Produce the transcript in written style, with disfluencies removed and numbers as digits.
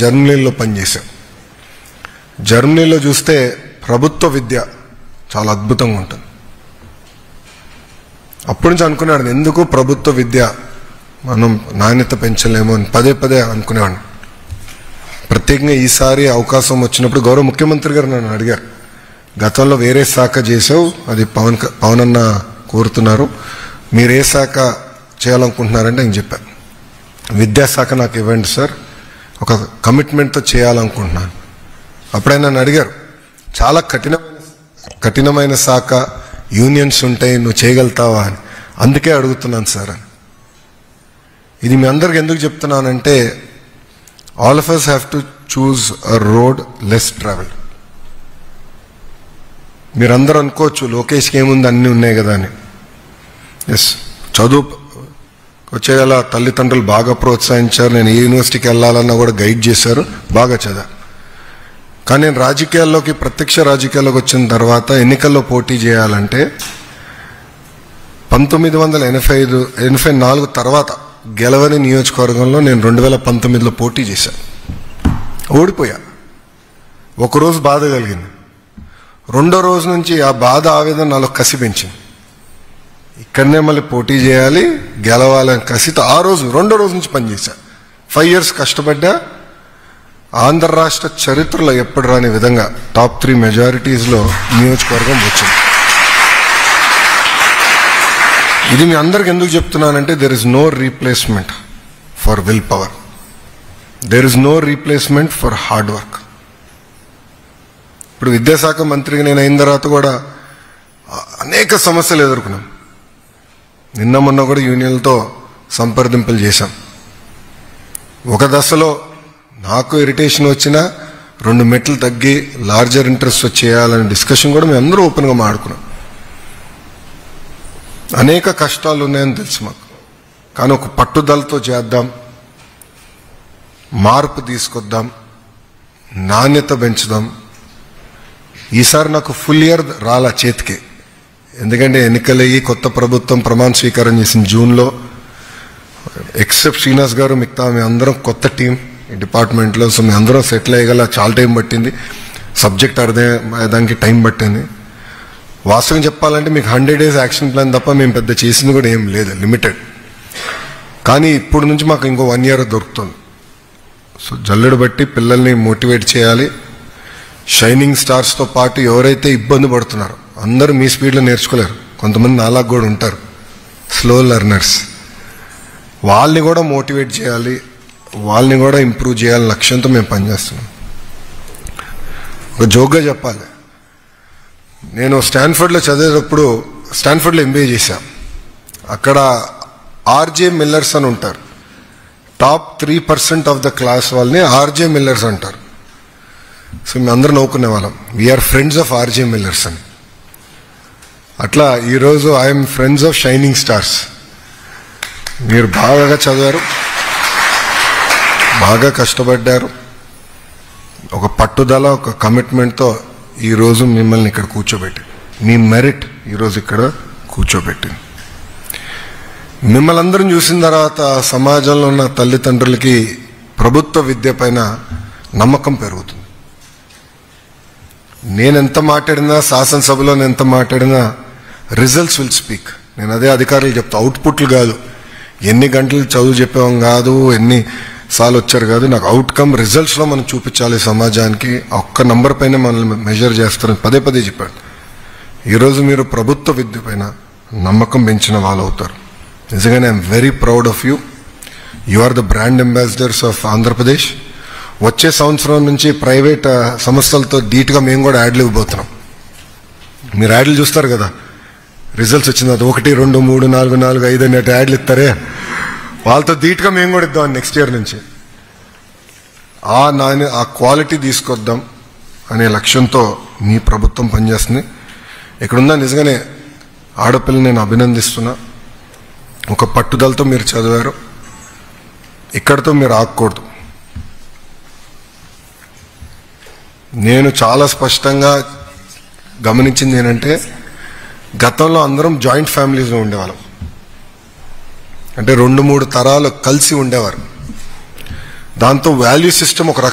జర్మనీలో పనిచేశాను. జర్మనీలో చూస్తే ప్రభుత్వ విద్య చాలా అద్భుతంగా ఉంటుంది. అప్పటి నుంచి అనుకున్నాడు ఎందుకు ప్రభుత్వ విద్య మనం నాణ్యత పెంచలేమో అని పదే అనుకునేవాడిని. ప్రత్యేకంగా ఈసారి అవకాశం వచ్చినప్పుడు గౌరవ ముఖ్యమంత్రి గారు నన్ను అడిగారు, గతంలో వేరే శాఖ చేసావు, అది పవన్ అన్న కోరుతున్నారు, మీరు ఏ శాఖ చేయాలనుకుంటున్నారంటే నేను చెప్పాను, విద్యాశాఖ నాకు ఇవ్వండి సార్, ఒక కమిట్మెంట్తో చేయాలనుకుంటున్నాను. అప్పుడే నన్ను అడిగారు, చాలా కఠినమైన శాఖ, యూనియన్స్ ఉంటాయి, నువ్వు చేయగలుగుతావా అని. అందుకే అడుగుతున్నాను సార్ అని. ఇది మీ అందరికి ఎందుకు చెప్తున్నానంటే, all of us have to choose a road less travelled. మీరందరూ అనుకోవచ్చు లోకేష్కి ఏముంది అన్నీ ఉన్నాయి కదా అని. ఎస్, చదువు వచ్చేలా తల్లిదండ్రులు బాగా ప్రోత్సహించారు, నేను ఏ యూనివర్సిటీకి వెళ్ళాలన్నా కూడా గైడ్ చేశారు, బాగా చదివా. కానీ నేను రాజకీయాల్లోకి, ప్రత్యక్ష రాజకీయాల్లోకి వచ్చిన తర్వాత ఎన్నికల్లో పోటీ చేయాలంటే 1984 తర్వాత గెలవని నియోజకవర్గంలో నేను 2019లో పోటీ చేశాను, ఓడిపోయా. ఒకరోజు బాధ కలిగింది, రెండో రోజు నుంచి ఆ బాధ ఆవేదన నాలో కసి పెంచింది. ఇక్కడనే మళ్ళీ పోటీ చేయాలి, గెలవాలని కసితో ఆ రోజు రెండో రోజు నుంచి పనిచేశా. 5 years కష్టపడ్డా. ఆంధ్ర రాష్ట్ర చరిత్రలో ఎప్పుడు రాని విధంగా టాప్ 3 మెజారిటీస్లో నియోజకవర్గం వచ్చింది. ఇది మీ అందరికి ఎందుకు చెప్తున్నానంటే, there is no replacement for will power, there is no replacement for hard work. ఇప్పుడు విద్యాశాఖ మంత్రిగా నేను అయిన తర్వాత కూడా అనేక సమస్యలు ఎదుర్కొన్నాం. నిన్న మొన్న కూడా యూనియన్లతో సంప్రదింపులు చేశాం. ఒక దశలో నాకు ఇరిటేషన్ వచ్చినా 2 మెట్లు తగ్గి లార్జర్ ఇంట్రెస్ట్ చేయాలనే డిస్కషన్ కూడా మేము అందరూ ఓపెన్గా మాట్లాడుకున్నాం. అనేక కష్టాలు ఉన్నాయని తెలుసు మాకు, కానీ ఒక పట్టుదలతో చేద్దాం, మార్పు తీసుకొద్దాం, నాణ్యత పెంచుదాం. ఈసారి నాకు ఫుల్ ఇయర్ రాలా చేతికి, ఎందుకంటే ఎన్నికలయ్యి కొత్త ప్రభుత్వం ప్రమాణ స్వీకారం చేసిన జూన్లో. ఎక్సెప్ట్ శ్రీనివాస్ గారు, మిగతా మీ అందరం కొత్త టీం ఈ డిపార్ట్మెంట్లో. సో మీ అందరం సెటిల్ అయ్యేగల చాలా టైం పట్టింది, సబ్జెక్ట్ అర్థమయ్యేదానికి టైం పట్టింది. వాస్తవం చెప్పాలంటే మీకు 100 days యాక్షన్ ప్లాన్ తప్ప మేము పెద్ద చేసింది కూడా ఏం లేదు, లిమిటెడ్. కానీ ఇప్పుడు నుంచి మాకు ఇంకో 1 year దొరుకుతుంది. సో జల్లెడు బట్టి పిల్లల్ని మోటివేట్ చేయాలి. షైనింగ్ స్టార్స్తో పాటు ఎవరైతే ఇబ్బంది పడుతున్నారో అందరూ మీ స్పీడ్లో నేర్చుకోలేరు, కొంతమంది నాలాగా కూడా ఉంటారు స్లో లెర్నర్స్, వాళ్ళని కూడా మోటివేట్ చేయాలి, వాళ్ళని కూడా ఇంప్రూవ్ చేయాలని లక్ష్యంతో మేము పనిచేస్తున్నాం. ఒక జోక్గా చెప్పాలి, నేను స్టాన్ఫర్డ్లో చదివేటప్పుడు, స్టాన్ఫర్డ్లో MBA చేశాను. అక్కడ RJ Millers అని ఉంటారు, టాప్ 3% ఆఫ్ ద క్లాస్ వాళ్ళని RJ Millers అంటారు. సో మేము అందరూ నవ్వుకునే వాళ్ళం, we are friends of RJ Millers అని. అట్లా ఈరోజు I'm friends of shining stars. మీరు బాగా చదివారు, బాగా కష్టపడ్డారు, ఒక పట్టుదల, ఒక కమిట్మెంట్తో ఈరోజు మిమ్మల్ని ఇక్కడ కూర్చోబెట్టి, మీ మెరిట్ ఈరోజు ఇక్కడ కూర్చోబెట్టింది. మిమ్మల్ని అందరం చూసిన తర్వాత సమాజంలో ఉన్న తల్లిదండ్రులకి ప్రభుత్వ విద్య పైన నమ్మకం పెరుగుతుంది. నేను ఎంత మాట్లాడినా, శాసనసభలో నేను ఎంత మాట్లాడినా, రిజల్ట్స్ విల్ స్పీక్. నేను అదే అధికారులు చెప్తా, అవుట్పుట్లు కాదు, ఎన్ని గంటలు చదువు చెప్పాం కాదు, ఎన్ని సార్లు వచ్చారు కాదు, నాకు అవుట్కమ్ రిజల్ట్స్లో మనం చూపించాలి సమాజానికి. ఒక్క నంబర్ పైన మనల్ని మెజర్ చేస్తారని పదే చెప్పాడు. ఈరోజు మీరు ప్రభుత్వ విద్య పైన నమ్మకం పెంచిన వాళ్ళు అవుతారు. నిజంగానే I'm very proud of you. You are the brand ambassadors of Andhra Pradesh. వచ్చే సంవత్సరం నుంచి ప్రైవేట్ సంస్థలతో ధీటుగా మేము కూడా యాడ్లు ఇవ్వబోతున్నాం. మీరు యాడ్లు చూస్తారు కదా, రిజల్ట్స్ వచ్చింది అది 1, 2, 3, 4, 4, 5 అనే యాడ్లు ఇస్తారే, వాళ్ళతో ధీటుగా మేము కూడా ఇద్దాం నెక్స్ట్ ఇయర్ నుంచి. ఆ క్వాలిటీ తీసుకొద్దాం అనే లక్ష్యంతో మీ ప్రభుత్వం పనిచేస్తుంది. ఇక్కడున్న నిజంగానే ఆడపిల్లని నేను అభినందిస్తున్నా. ఒక పట్టుదలతో మీరు చదివారు, ఇక్కడితో మీరు ఆగకూడదు. నేను చాలా స్పష్టంగా గమనించింది ఏంటంటే, గతంలో అందరం జాయింట్ ఫ్యామిలీస్లో ఉండేవాళ్ళం, అంటే 2-3 తరాలు కలిసి ఉండేవారు. దాంతో వాల్యూ సిస్టమ్ ఒక